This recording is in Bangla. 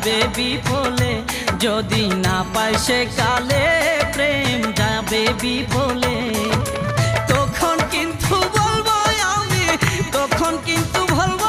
যাবে বিফলে, যদি না পাই সে কালে প্রেম যাবে বিফলে। তখন কিন্তু বলবো আমি, তখন কিন্তু বলবো